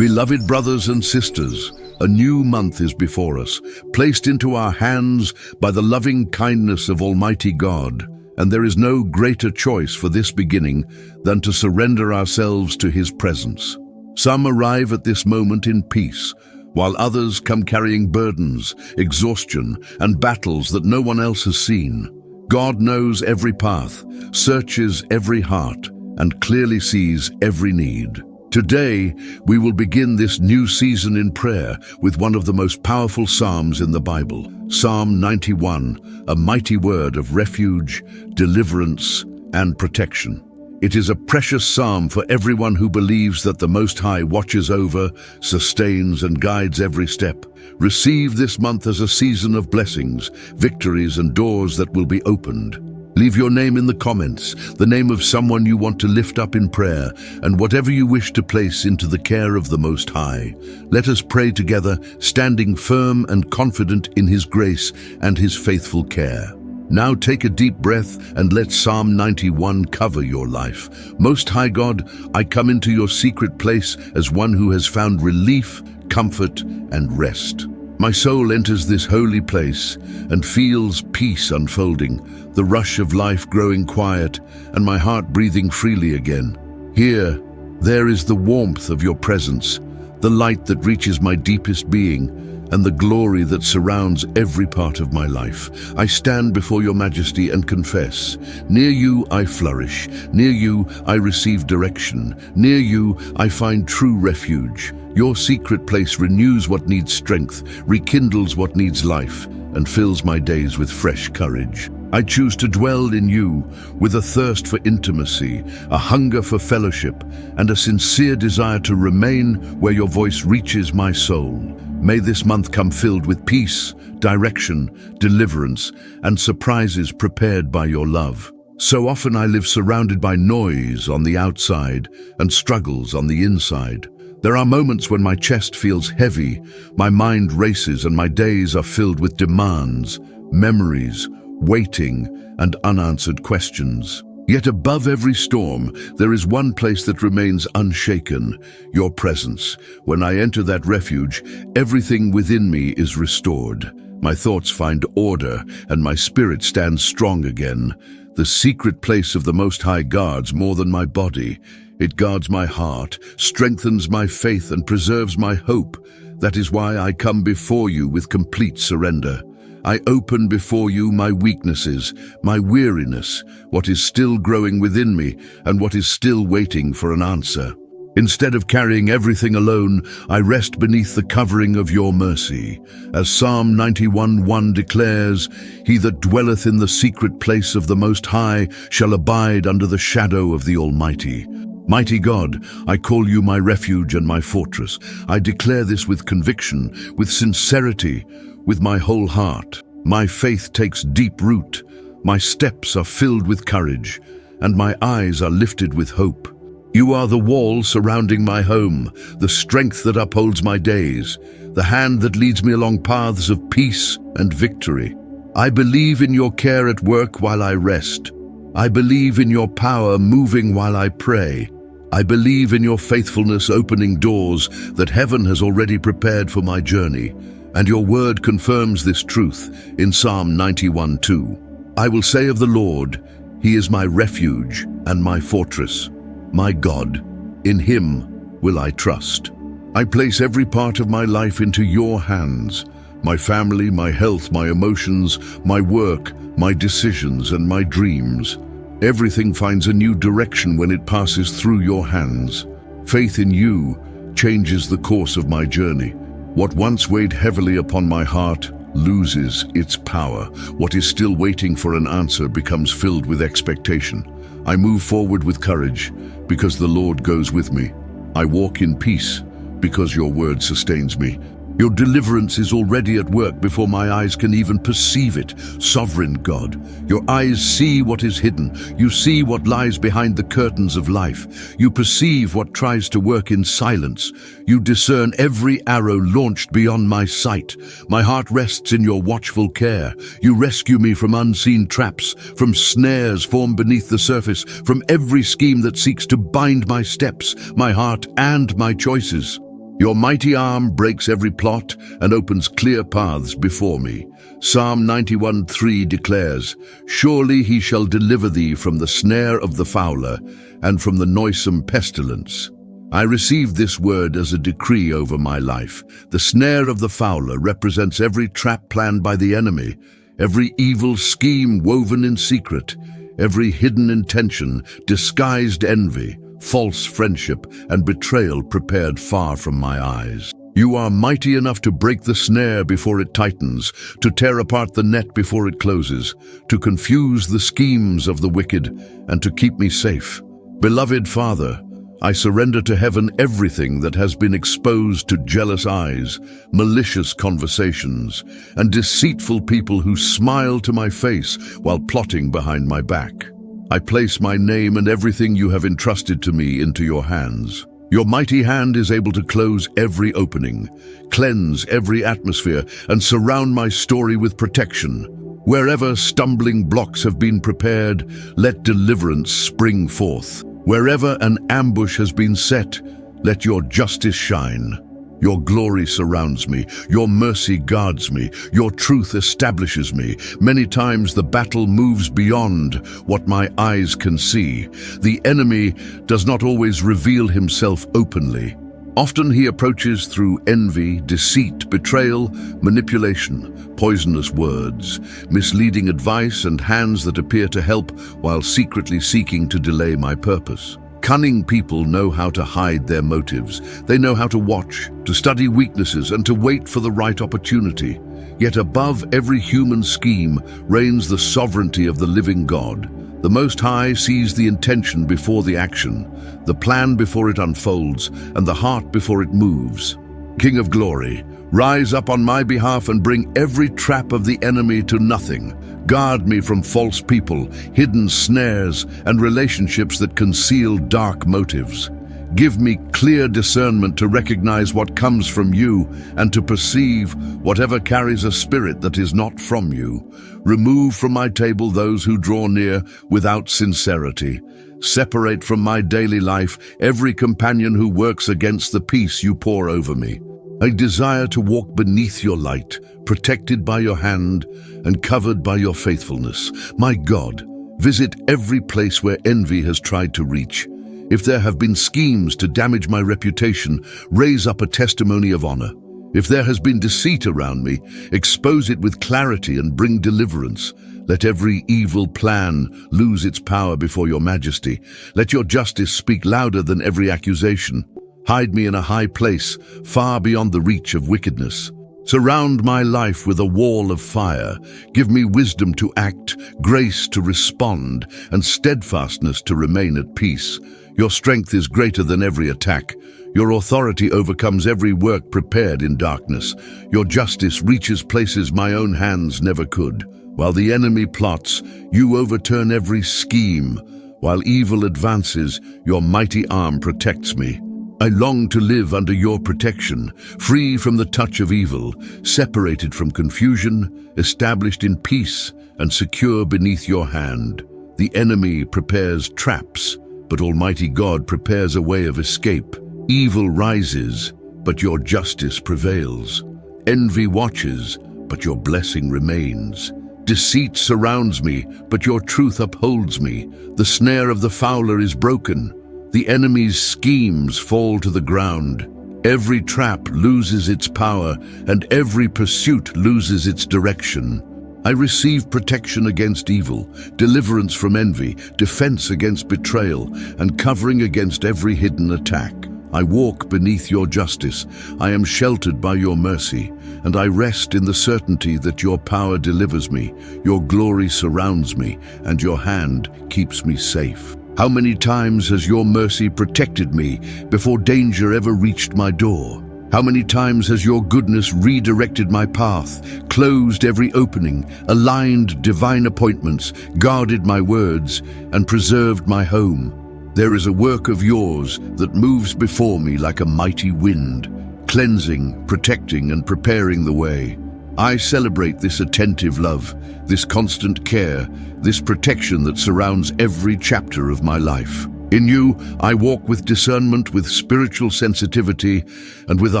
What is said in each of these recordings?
Beloved brothers and sisters, a new month is before us, placed into our hands by the loving kindness of Almighty God, and there is no greater choice for this beginning than to surrender ourselves to His presence. Some arrive at this moment in peace, while others come carrying burdens, exhaustion, and battles that no one else has seen. God knows every path, searches every heart, and clearly sees every need. Today, we will begin this new season in prayer with one of the most powerful psalms in the Bible, Psalm 91, a mighty word of refuge, deliverance, and protection. It is a precious psalm for everyone who believes that the Most High watches over, sustains, and guides every step. Receive this month as a season of blessings, victories, and doors that will be opened. Leave your name in the comments, the name of someone you want to lift up in prayer, and whatever you wish to place into the care of the Most High. Let us pray together, standing firm and confident in His grace and His faithful care. Now take a deep breath and let Psalm 91 cover your life. Most High God, I come into your secret place as one who has found relief, comfort, and rest. My soul enters this holy place and feels peace unfolding, the rush of life growing quiet, and my heart breathing freely again. Here, there is the warmth of your presence, the light that reaches my deepest being, and the glory that surrounds every part of my life. I stand before your majesty and confess, near you I flourish, near you I receive direction, near you I find true refuge. Your secret place renews what needs strength, rekindles what needs life, and fills my days with fresh courage. I choose to dwell in you with a thirst for intimacy, a hunger for fellowship, and a sincere desire to remain where your voice reaches my soul. May this month come filled with peace, direction, deliverance, and surprises prepared by your love. So often I live surrounded by noise on the outside and struggles on the inside. There are moments when my chest feels heavy, my mind races, and my days are filled with demands, memories, waiting, and unanswered questions. Yet above every storm, there is one place that remains unshaken, your presence. When I enter that refuge, everything within me is restored. My thoughts find order, and my spirit stands strong again. The secret place of the Most High guards more than my body. It guards my heart, strengthens my faith, and preserves my hope. That is why I come before you with complete surrender. I open before you my weaknesses, my weariness, what is still growing within me, and what is still waiting for an answer. Instead of carrying everything alone, I rest beneath the covering of your mercy. As Psalm 91:1 declares, "He that dwelleth in the secret place of the Most High shall abide under the shadow of the Almighty." Mighty God, I call you my refuge and my fortress. I declare this with conviction, with sincerity, with my whole heart. My faith takes deep root, my steps are filled with courage, and my eyes are lifted with hope. You are the wall surrounding my home, the strength that upholds my days, the hand that leads me along paths of peace and victory. I believe in your care at work while I rest. I believe in your power moving while I pray. I believe in your faithfulness opening doors that heaven has already prepared for my journey. And your word confirms this truth in Psalm 91:2. I will say of the Lord, He is my refuge and my fortress, my God. In Him will I trust. I place every part of my life into your hands, my family, my health, my emotions, my work, my decisions, and my dreams. Everything finds a new direction when it passes through your hands. Faith in you changes the course of my journey. What once weighed heavily upon my heart loses its power. What is still waiting for an answer becomes filled with expectation. I move forward with courage because the Lord goes with me. I walk in peace because your word sustains me. Your deliverance is already at work before my eyes can even perceive it. Sovereign God, your eyes see what is hidden. You see what lies behind the curtains of life. You perceive what tries to work in silence. You discern every arrow launched beyond my sight. My heart rests in your watchful care. You rescue me from unseen traps, from snares formed beneath the surface, from every scheme that seeks to bind my steps, my heart, and my choices. Your mighty arm breaks every plot and opens clear paths before me. Psalm 91:3 declares, "Surely he shall deliver thee from the snare of the fowler and from the noisome pestilence." I receive this word as a decree over my life. The snare of the fowler represents every trap planned by the enemy, every evil scheme woven in secret, every hidden intention, disguised envy, false friendship, and betrayal prepared far from my eyes. You are mighty enough to break the snare before it tightens, to tear apart the net before it closes, to confuse the schemes of the wicked, and to keep me safe. Beloved Father, I surrender to heaven everything that has been exposed to jealous eyes, malicious conversations, and deceitful people who smile to my face while plotting behind my back. I place my name and everything you have entrusted to me into your hands. Your mighty hand is able to close every opening, cleanse every atmosphere, and surround my story with protection. Wherever stumbling blocks have been prepared, let deliverance spring forth. Wherever an ambush has been set, let your justice shine. Your glory surrounds me, your mercy guards me, your truth establishes me. Many times the battle moves beyond what my eyes can see. The enemy does not always reveal himself openly. Often he approaches through envy, deceit, betrayal, manipulation, poisonous words, misleading advice, and hands that appear to help while secretly seeking to delay my purpose. Cunning people know how to hide their motives. They know how to watch, to study weaknesses, and to wait for the right opportunity. Yet above every human scheme reigns the sovereignty of the living God. The Most High sees the intention before the action, the plan before it unfolds, and the heart before it moves. King of glory, rise up on my behalf and bring every trap of the enemy to nothing. Guard me from false people, hidden snares, and relationships that conceal dark motives. Give me clear discernment to recognize what comes from you and to perceive whatever carries a spirit that is not from you. Remove from my table those who draw near without sincerity. Separate from my daily life every companion who works against the peace you pour over me. I desire to walk beneath your light, protected by your hand and covered by your faithfulness. My God, visit every place where envy has tried to reach. If there have been schemes to damage my reputation, raise up a testimony of honor. If there has been deceit around me, expose it with clarity and bring deliverance. Let every evil plan lose its power before your majesty. Let your justice speak louder than every accusation. Hide me in a high place, far beyond the reach of wickedness. Surround my life with a wall of fire. Give me wisdom to act, grace to respond, and steadfastness to remain at peace. Your strength is greater than every attack. Your authority overcomes every work prepared in darkness. Your justice reaches places my own hands never could. While the enemy plots, you overturn every scheme. While evil advances, your mighty arm protects me. I long to live under your protection, free from the touch of evil, separated from confusion, established in peace, and secure beneath your hand. The enemy prepares traps, but Almighty God prepares a way of escape. Evil rises, but your justice prevails. Envy watches, but your blessing remains. Deceit surrounds me, but your truth upholds me. The snare of the fowler is broken. The enemy's schemes fall to the ground. Every trap loses its power, and every pursuit loses its direction. I receive protection against evil, deliverance from envy, defense against betrayal, and covering against every hidden attack. I walk beneath your justice. I am sheltered by your mercy, and I rest in the certainty that your power delivers me, your glory surrounds me, and your hand keeps me safe. How many times has your mercy protected me before danger ever reached my door? How many times has your goodness redirected my path, closed every opening, aligned divine appointments, guarded my words, and preserved my home? There is a work of yours that moves before me like a mighty wind, cleansing, protecting, and preparing the way. I celebrate this attentive love, this constant care, this protection that surrounds every chapter of my life. In you, I walk with discernment, with spiritual sensitivity, and with a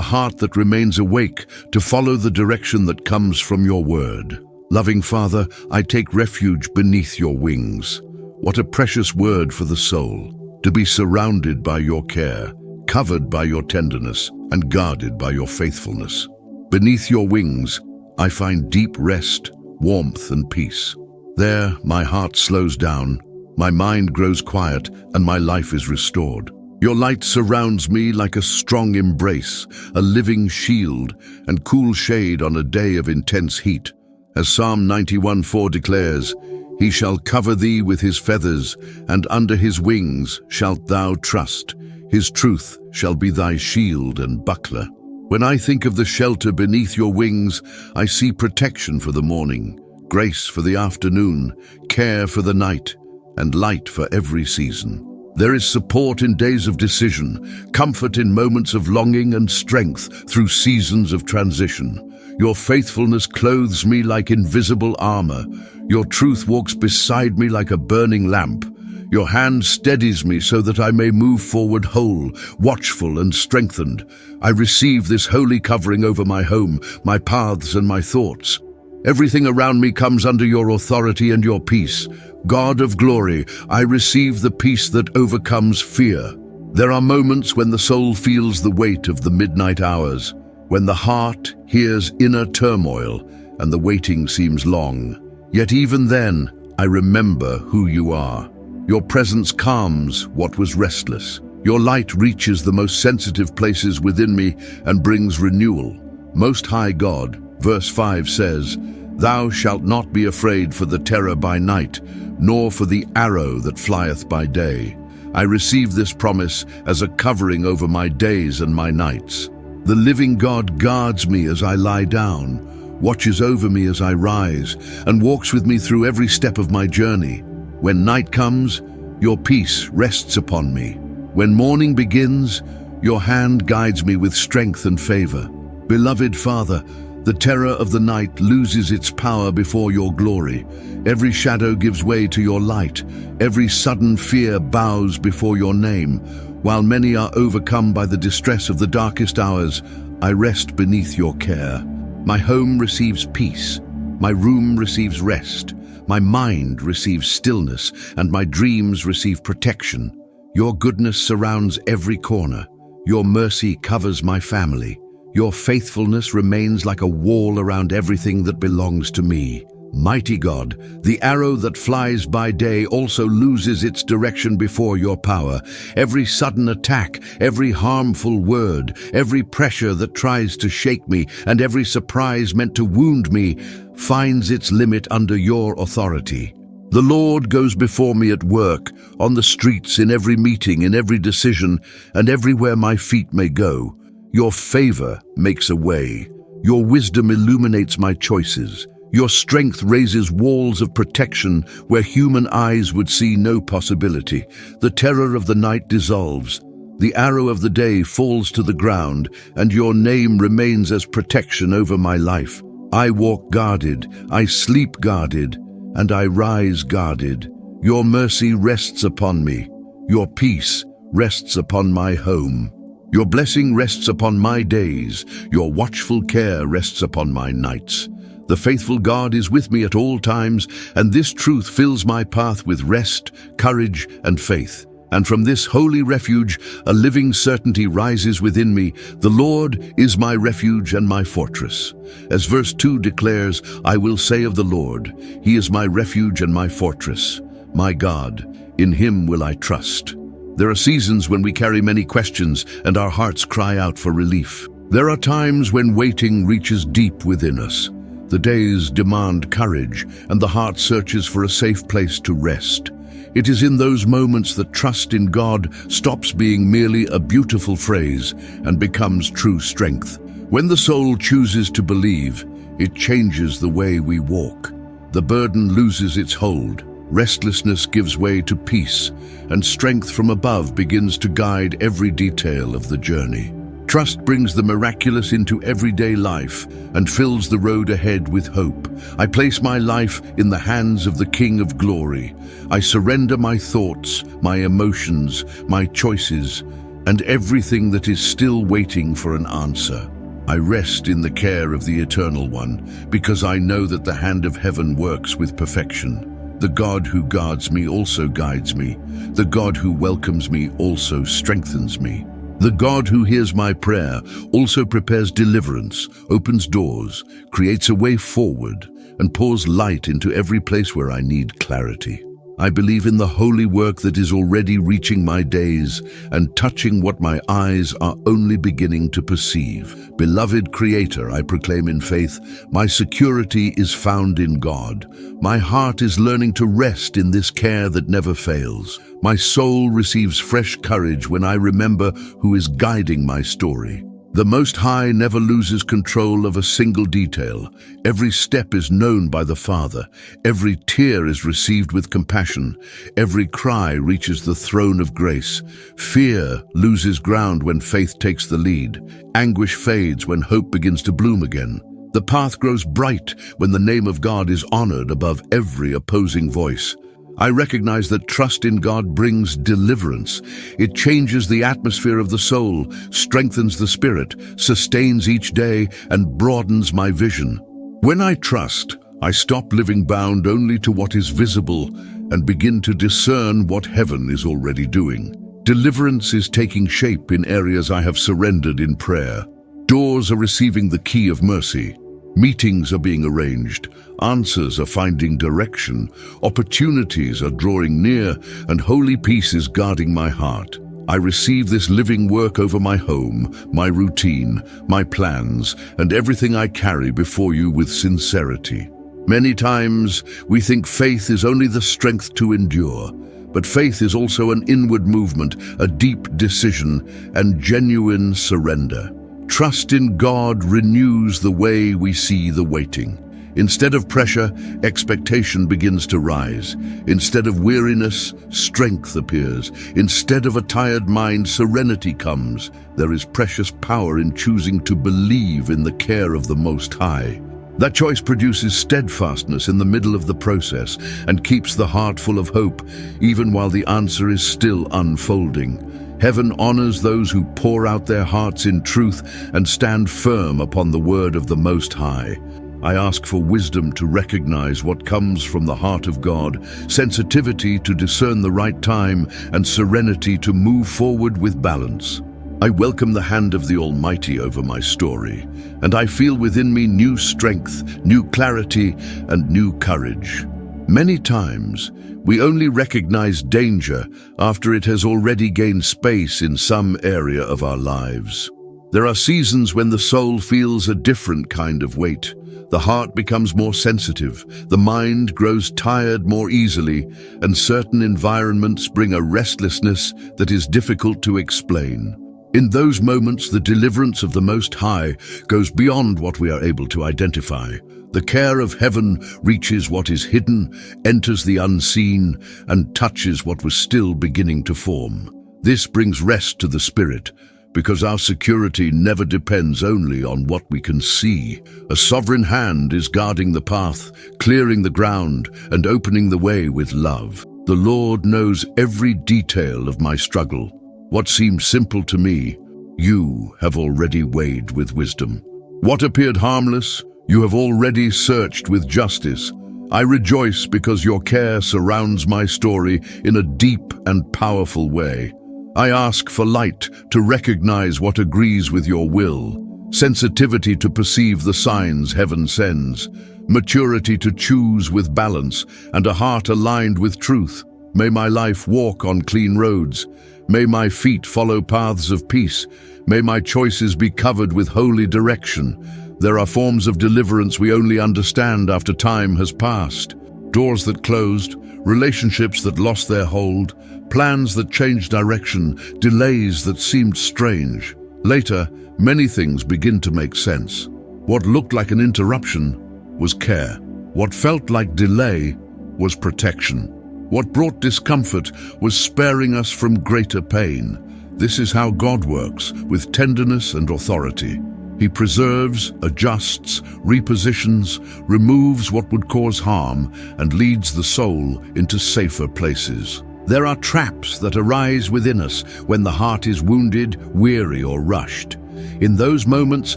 heart that remains awake to follow the direction that comes from your word. Loving Father, I take refuge beneath your wings. What a precious word for the soul, to be surrounded by your care, covered by your tenderness, and guarded by your faithfulness. Beneath your wings, I find deep rest, warmth, and peace. There, my heart slows down, my mind grows quiet, and my life is restored. Your light surrounds me like a strong embrace, a living shield, and cool shade on a day of intense heat. As Psalm 91:4 declares, "He shall cover thee with his feathers, and under his wings shalt thou trust. His truth shall be thy shield and buckler." When I think of the shelter beneath your wings, I see protection for the morning, grace for the afternoon, care for the night, and light for every season. There is support in days of decision, comfort in moments of longing, and strength through seasons of transition. Your faithfulness clothes me like invisible armor. Your truth walks beside me like a burning lamp. Your hand steadies me so that I may move forward whole, watchful, and strengthened. I receive this holy covering over my home, my paths, and my thoughts. Everything around me comes under your authority and your peace. God of glory, I receive the peace that overcomes fear. There are moments when the soul feels the weight of the midnight hours, when the heart hears inner turmoil and the waiting seems long. Yet even then, I remember who you are. Your presence calms what was restless. Your light reaches the most sensitive places within me and brings renewal. Most High God, verse 5 says, "Thou shalt not be afraid for the terror by night, nor for the arrow that flieth by day." I receive this promise as a covering over my days and my nights. The living God guards me as I lie down, watches over me as I rise, and walks with me through every step of my journey. When night comes, your peace rests upon me. When morning begins, your hand guides me with strength and favor. Beloved Father, the terror of the night loses its power before your glory. Every shadow gives way to your light. Every sudden fear bows before your name. While many are overcome by the distress of the darkest hours, I rest beneath your care. My home receives peace. My room receives rest. My mind receives stillness, and my dreams receive protection. Your goodness surrounds every corner. Your mercy covers my family. Your faithfulness remains like a wall around everything that belongs to me. Mighty God, the arrow that flies by day also loses its direction before your power. Every sudden attack, every harmful word, every pressure that tries to shake me, and every surprise meant to wound me, finds its limit under your authority. The Lord goes before me at work, on the streets, in every meeting, in every decision, and everywhere my feet may go. Your favor makes a way. Your wisdom illuminates my choices. Your strength raises walls of protection where human eyes would see no possibility. The terror of the night dissolves. The arrow of the day falls to the ground, and your name remains as protection over my life. I walk guarded, I sleep guarded, and I rise guarded. Your mercy rests upon me. Your peace rests upon my home. Your blessing rests upon my days. Your watchful care rests upon my nights. The faithful God is with me at all times, and this truth fills my path with rest, courage, and faith. And from this holy refuge, a living certainty rises within me. The Lord is my refuge and my fortress. As verse 2 declares, I will say of the Lord, He is my refuge and my fortress. My God, in Him will I trust. There are seasons when we carry many questions and our hearts cry out for relief. There are times when waiting reaches deep within us. The days demand courage, and the heart searches for a safe place to rest. It is in those moments that trust in God stops being merely a beautiful phrase and becomes true strength. When the soul chooses to believe, it changes the way we walk. The burden loses its hold, restlessness gives way to peace, and strength from above begins to guide every detail of the journey. Trust brings the miraculous into everyday life and fills the road ahead with hope. I place my life in the hands of the King of Glory. I surrender my thoughts, my emotions, my choices, and everything that is still waiting for an answer. I rest in the care of the Eternal One, because I know that the hand of heaven works with perfection. The God who guards me also guides me. The God who welcomes me also strengthens me. The God who hears my prayer also prepares deliverance, opens doors, creates a way forward, and pours light into every place where I need clarity. I believe in the holy work that is already reaching my days and touching what my eyes are only beginning to perceive. Beloved Creator, I proclaim in faith, my security is found in God. My heart is learning to rest in this care that never fails. My soul receives fresh courage when I remember who is guiding my story. The Most High never loses control of a single detail. Every step is known by the Father. Every tear is received with compassion. Every cry reaches the throne of grace. Fear loses ground when faith takes the lead. Anguish fades when hope begins to bloom again. The path grows bright when the name of God is honored above every opposing voice. I recognize that trust in God brings deliverance. It changes the atmosphere of the soul, strengthens the spirit, sustains each day, and broadens my vision. When I trust, I stop living bound only to what is visible and begin to discern what heaven is already doing. Deliverance is taking shape in areas I have surrendered in prayer. Doors are receiving the key of mercy. Meetings are being arranged, answers are finding direction, opportunities are drawing near, and holy peace is guarding my heart. I receive this living work over my home, my routine, my plans, and everything I carry before you with sincerity. Many times we think faith is only the strength to endure, but faith is also an inward movement, a deep decision, and genuine surrender. Trust in God renews the way we see the waiting. Instead of pressure, expectation begins to rise. Instead of weariness, strength appears. Instead of a tired mind, serenity comes. There is precious power in choosing to believe in the care of the Most High. That choice produces steadfastness in the middle of the process and keeps the heart full of hope, even while the answer is still unfolding. Heaven honors those who pour out their hearts in truth and stand firm upon the word of the Most High. I ask for wisdom to recognize what comes from the heart of God, sensitivity to discern the right time, and serenity to move forward with balance. I welcome the hand of the Almighty over my story, and I feel within me new strength, new clarity, and new courage. Many times, we only recognize danger after it has already gained space in some area of our lives. There are seasons when the soul feels a different kind of weight. The heart becomes more sensitive, the mind grows tired more easily, and certain environments bring a restlessness that is difficult to explain. In those moments, the deliverance of the Most High goes beyond what we are able to identify. The care of heaven reaches what is hidden, enters the unseen, and touches what was still beginning to form. This brings rest to the spirit, because our security never depends only on what we can see. A sovereign hand is guarding the path, clearing the ground, and opening the way with love. The Lord knows every detail of my struggle. What seemed simple to me, you have already weighed with wisdom. What appeared harmless, you have already searched with justice. I rejoice because your care surrounds my story in a deep and powerful way. I ask for light to recognize what agrees with your will, sensitivity to perceive the signs heaven sends, maturity to choose with balance, and a heart aligned with truth. May my life walk on clean roads. May my feet follow paths of peace. May my choices be covered with holy direction. There are forms of deliverance we only understand after time has passed. Doors that closed, relationships that lost their hold, plans that changed direction, delays that seemed strange. Later, many things begin to make sense. What looked like an interruption was care. What felt like delay was protection. What brought discomfort was sparing us from greater pain. This is how God works, with tenderness and authority. He preserves, adjusts, repositions, removes what would cause harm, and leads the soul into safer places. There are traps that arise within us when the heart is wounded, weary, or rushed. In those moments,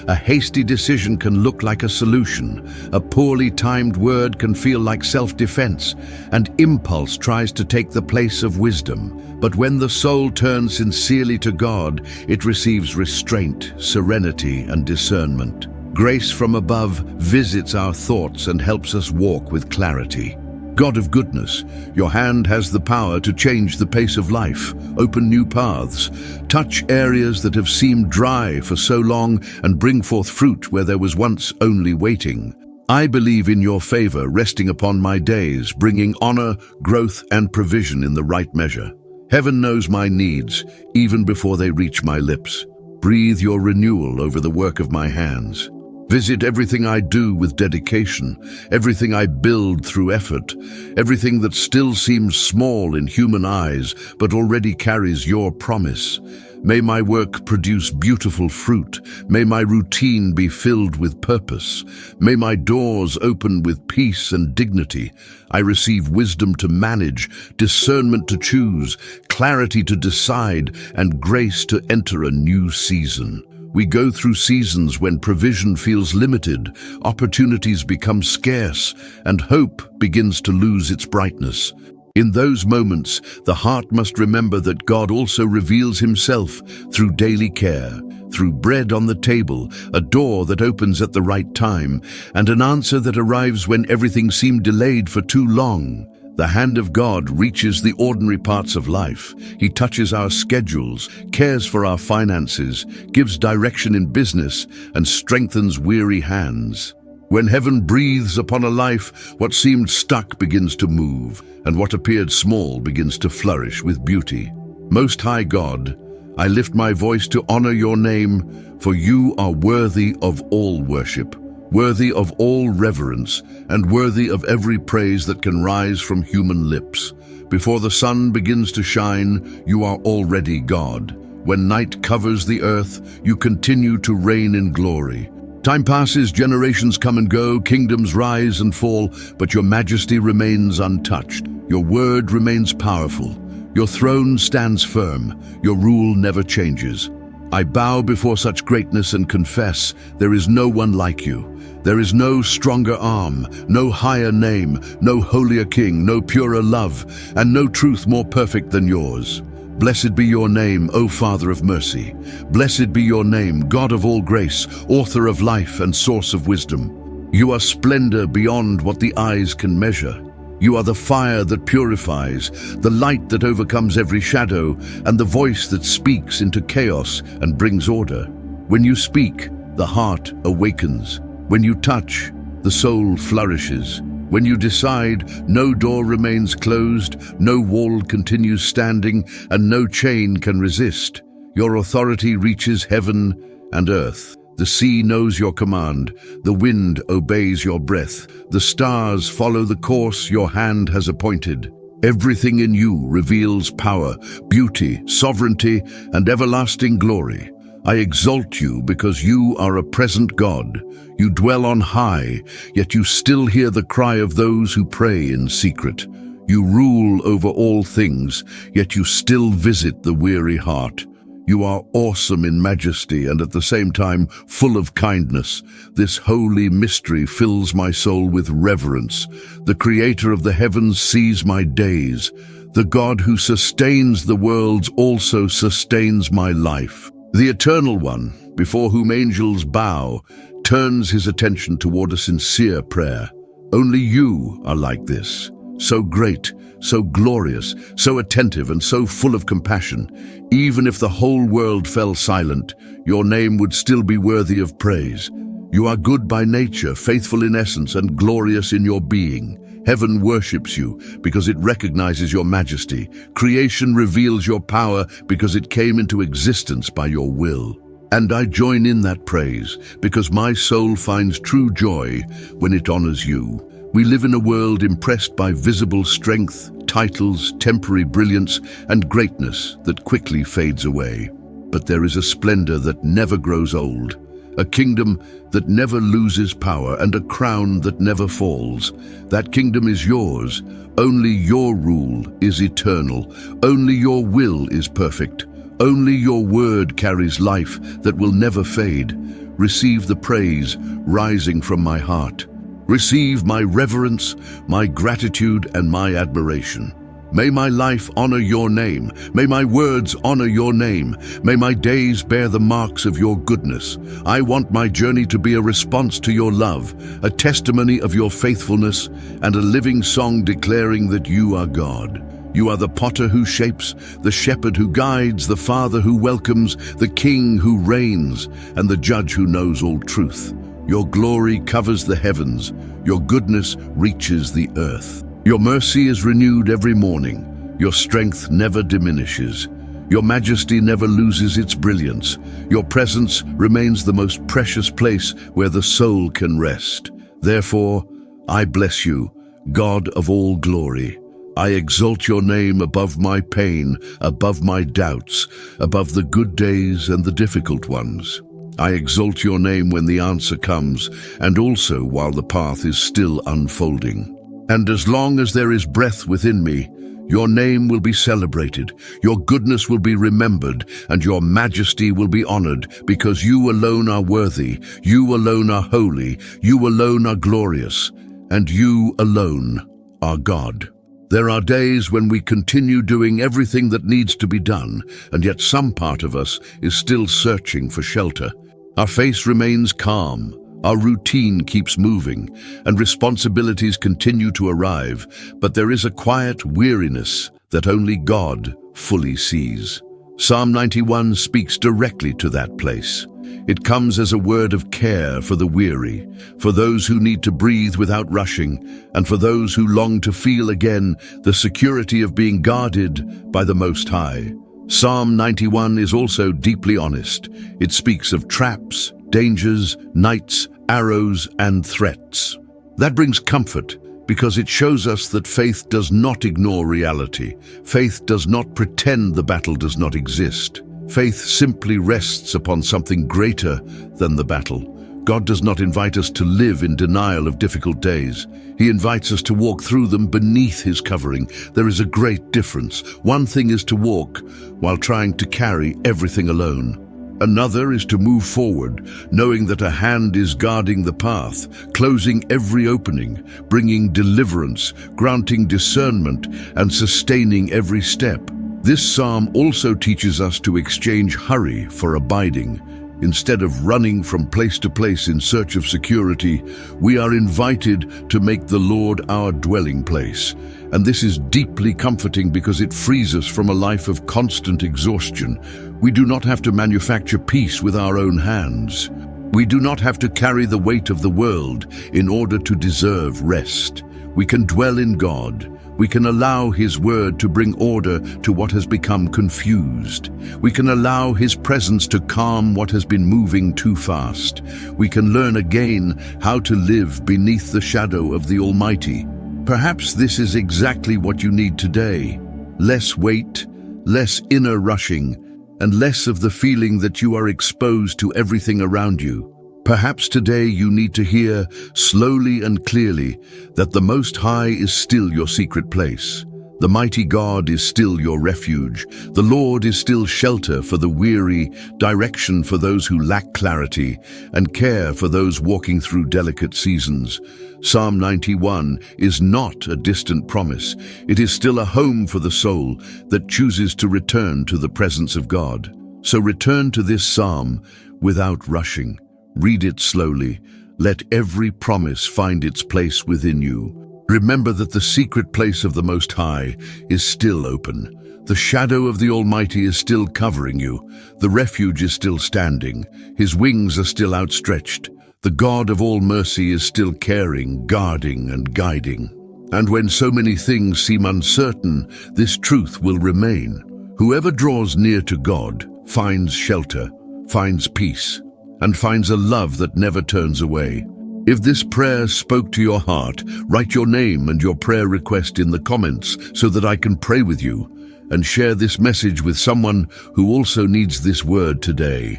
a hasty decision can look like a solution, a poorly timed word can feel like self-defense, and impulse tries to take the place of wisdom. But when the soul turns sincerely to God, it receives restraint, serenity, and discernment. Grace from above visits our thoughts and helps us walk with clarity. God of goodness, your hand has the power to change the pace of life, open new paths, touch areas that have seemed dry for so long, and bring forth fruit where there was once only waiting. I believe in your favor resting upon my days, bringing honor, growth, and provision in the right measure. Heaven knows my needs, even before they reach my lips. Breathe your renewal over the work of my hands. Visit everything I do with dedication, everything I build through effort, everything that still seems small in human eyes but already carries your promise. May my work produce beautiful fruit. May my routine be filled with purpose. May my doors open with peace and dignity. I receive wisdom to manage, discernment to choose, clarity to decide, and grace to enter a new season. We go through seasons when provision feels limited, opportunities become scarce, and hope begins to lose its brightness. In those moments, the heart must remember that God also reveals himself through daily care, through bread on the table, a door that opens at the right time, and an answer that arrives when everything seemed delayed for too long. The hand of God reaches the ordinary parts of life. He touches our schedules, cares for our finances, gives direction in business, and strengthens weary hands. When heaven breathes upon a life, what seemed stuck begins to move, and what appeared small begins to flourish with beauty. Most High God, I lift my voice to honor your name, for you are worthy of all worship, worthy of all reverence, and worthy of every praise that can rise from human lips. Before the sun begins to shine, you are already God. When night covers the earth, you continue to reign in glory. Time passes, generations come and go, kingdoms rise and fall, but your majesty remains untouched. Your word remains powerful. Your throne stands firm. Your rule never changes. I bow before such greatness and confess, there is no one like you. There is no stronger arm, no higher name, no holier king, no purer love, and no truth more perfect than yours. Blessed be your name, O Father of mercy. Blessed be your name, God of all grace, author of life and source of wisdom. You are splendor beyond what the eyes can measure. You are the fire that purifies, the light that overcomes every shadow, and the voice that speaks into chaos and brings order. When you speak, the heart awakens. When you touch, the soul flourishes. When you decide, no door remains closed, no wall continues standing, and no chain can resist. Your authority reaches heaven and earth. The sea knows your command, the wind obeys your breath, the stars follow the course your hand has appointed. Everything in you reveals power, beauty, sovereignty, and everlasting glory. I exalt you because you are a present God. You dwell on high, yet you still hear the cry of those who pray in secret. You rule over all things, yet you still visit the weary heart. You are awesome in majesty and at the same time full of kindness. This holy mystery fills my soul with reverence. The Creator of the heavens sees my days. The God who sustains the worlds also sustains my life. The Eternal One, before whom angels bow, turns his attention toward a sincere prayer. Only you are like this, so great, so glorious, so attentive, and so full of compassion. Even if the whole world fell silent, your name would still be worthy of praise. You are good by nature, faithful in essence, and glorious in your being. Heaven worships you because it recognizes your majesty. Creation reveals your power because it came into existence by your will. And I join in that praise because my soul finds true joy when it honors you. We live in a world impressed by visible strength, titles, temporary brilliance, and greatness that quickly fades away. But there is a splendor that never grows old, a kingdom that never loses power and a crown that never falls. That kingdom is yours. Only your rule is eternal. Only your will is perfect. Only your word carries life that will never fade. Receive the praise rising from my heart. Receive my reverence, my gratitude, and my admiration. May my life honor your name. May my words honor your name. May my days bear the marks of your goodness. I want my journey to be a response to your love, a testimony of your faithfulness, and a living song declaring that you are God. You are the potter who shapes, the shepherd who guides, the father who welcomes, the king who reigns, and the judge who knows all truth. Your glory covers the heavens. Your goodness reaches the earth. Your mercy is renewed every morning. Your strength never diminishes. Your majesty never loses its brilliance. Your presence remains the most precious place where the soul can rest. Therefore, I bless you, God of all glory. I exalt your name above my pain, above my doubts, above the good days and the difficult ones. I exalt your name when the answer comes, and also while the path is still unfolding. And as long as there is breath within me, your name will be celebrated, your goodness will be remembered, and your majesty will be honored, because you alone are worthy, you alone are holy, you alone are glorious, and you alone are God. There are days when we continue doing everything that needs to be done, and yet some part of us is still searching for shelter. Our face remains calm. Our routine keeps moving, and responsibilities continue to arrive, but there is a quiet weariness that only God fully sees. Psalm 91 speaks directly to that place. It comes as a word of care for the weary, for those who need to breathe without rushing, and for those who long to feel again the security of being guarded by the Most High. Psalm 91 is also deeply honest. It speaks of traps, dangers, nights, arrows, and threats. That brings comfort because it shows us that faith does not ignore reality. Faith does not pretend the battle does not exist. Faith simply rests upon something greater than the battle. God does not invite us to live in denial of difficult days. He invites us to walk through them beneath His covering. There is a great difference. One thing is to walk while trying to carry everything alone. Another is to move forward, knowing that a hand is guarding the path, closing every opening, bringing deliverance, granting discernment, and sustaining every step. This psalm also teaches us to exchange hurry for abiding. Instead of running from place to place in search of security, we are invited to make the Lord our dwelling place. And this is deeply comforting because it frees us from a life of constant exhaustion. We do not have to manufacture peace with our own hands. We do not have to carry the weight of the world in order to deserve rest. We can dwell in God. We can allow His word to bring order to what has become confused. We can allow His presence to calm what has been moving too fast. We can learn again how to live beneath the shadow of the Almighty. Perhaps this is exactly what you need today. Less weight, less inner rushing, and less of the feeling that you are exposed to everything around you. Perhaps today you need to hear slowly and clearly that the Most High is still your secret place. The mighty God is still your refuge. The Lord is still shelter for the weary, direction for those who lack clarity, and care for those walking through delicate seasons. Psalm 91 is not a distant promise. It is still a home for the soul that chooses to return to the presence of God. So return to this psalm without rushing. Read it slowly. Let every promise find its place within you. Remember that the secret place of the Most High is still open. The shadow of the Almighty is still covering you. The refuge is still standing. His wings are still outstretched. The God of all mercy is still caring, guarding, and guiding. And when so many things seem uncertain, this truth will remain. Whoever draws near to God finds shelter, finds peace, and finds a love that never turns away. If this prayer spoke to your heart, write your name and your prayer request in the comments so that I can pray with you and share this message with someone who also needs this word today.